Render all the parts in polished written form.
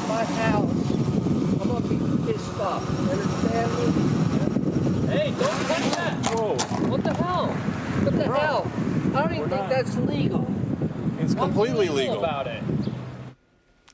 at my house, I'm gonna be pissed off. You understand me? Hey, don't touch that! Whoa. What the hell? What the hell? I don't even think that's legal. It's completely What's illegal legal. about it?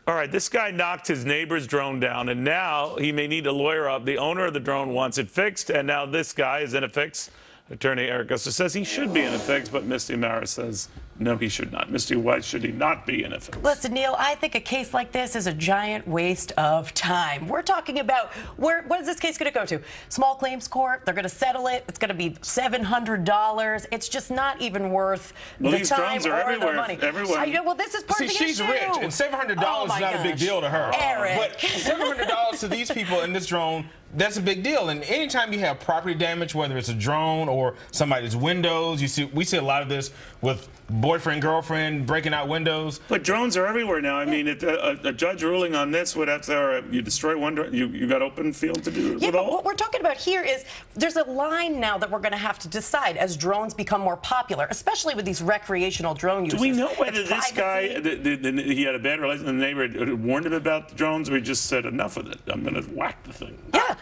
All right, this guy knocked his neighbor's drone down, and now he may need a lawyer up. The owner of the drone wants it fixed, and now this guy is in a fix. Attorney Eric Gusta says he should be in a fix, but Misty Marris says no, he should not. Misty, why should he not be in a fix? Listen, Neil, I think a case like this is a giant waste of time. We're talking about what is this case going to go to? Small claims court. They're going to settle it. It's going to be $700. It's just not even worth the these time drones are or everywhere, the money. everywhere. Well, this is part See, of the she's issue. rich, and $700 is not a big deal to her. Eric. But $700 to these people in this drone, that's a big deal. And anytime you have property damage, whether it's a drone or somebody's windows, we see a lot of this with boyfriend, girlfriend breaking out windows. But drones are everywhere now. I mean, a judge ruling on this would have to, you destroy one drone, you got open field to do it Yeah, with but all? what we're talking about here is there's a line now that we're going to have to decide as drones become more popular, especially with these recreational drone users. Do we know whether It's this guy, privacy. he had a bad relationship, and the neighbor had warned him about the drones, or he just said, enough of it, I'm going to whack the thing? Yeah.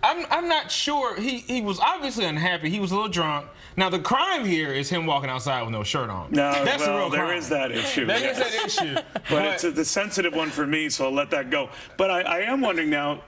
I'm not sure. He was obviously unhappy. He was a little drunk. Now, the crime here is him walking outside with no shirt on. No, that's the real crime. there is that issue. There is that issue. But it's the sensitive one for me, so I'll let that go. But I am wondering now,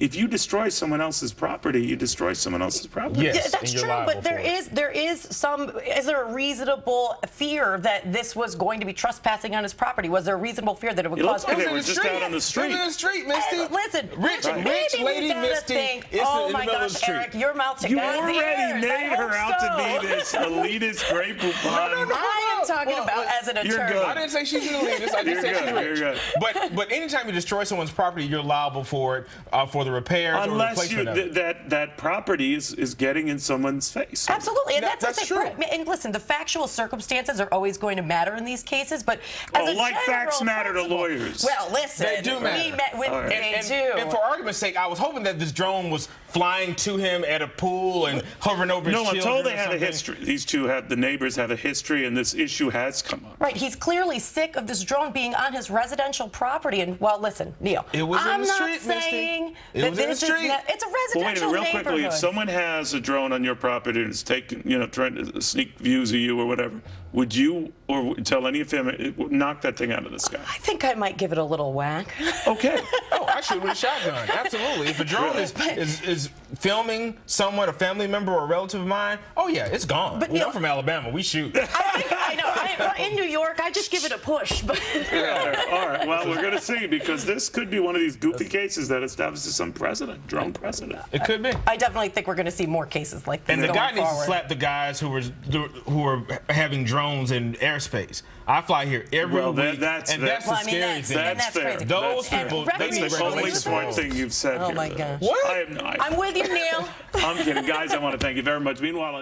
if you destroy someone else's property, you destroy someone else's property. Yes, Yeah, that's and you're true, liable but there for it. is there a reasonable fear that this was going to be trespassing on his property? Was there a reasonable fear that it would It cause? looks like It they was were in the just street. out on the street. It was in the street, Misty. Listen, Rich maybe lady we gotta Misty think, is oh in the my middle of gosh, the street. Eric, your mouth to You God's already ears. made I her hope out so. to be this elitist Grey Poupon. I am talking Well, about as an you're attorney. good. I didn't say she's an elitist. I You're just said she's good, rich. you're good. But anytime you destroy someone's property, you're liable for it, for the repairs or Unless replacement of it. that property is getting in someone's face. Absolutely, and That's that's true. And listen, the factual circumstances are always going to matter in these cases, but as a like facts general matter to principle- lawyers. Well, listen, They do matter. They do. And for argument's sake, I was hoping that this drone was flying to him at a pool and hovering over his No, I'm children told they or have a something. history. These two the neighbors have a history, and this issue has come up. Right, he's clearly sick of this drone being on his residential property. And well, listen, Neil, It was in I'm the not street, Misty. saying It that was in the this is street. it's a Well, wait a residential minute, real quickly. If neighborhood. someone has a drone on your property and is taking, trying to sneak views of you or whatever, would you or tell any family knock that thing out of the sky? I think I might give it a little whack. Okay. Oh, I shoot with a shotgun. Absolutely. If a drone is filming someone, a family member or a relative of mine, oh yeah, it's gone. But I'm Neil- from Alabama. We shoot. I know. In New York, I just give it a push. But All right. Well, we're going to see, because this could be one of these goofy cases that establishes some precedent, drone precedent. It could be. I definitely think we're going to see more cases like this And the going guy needs to forward. slap the guys who were having drones in airspace. I fly here every Well, week, that's and fair. that's the Well, I mean, scary that's- thing. and That's fair. crazy. Those That's people, fair. they That's need the only regulations. smart thing you've said Oh here. my gosh. What? I am I'm with you, Neil. I'm kidding. Guys, I want to thank you very much. Meanwhile,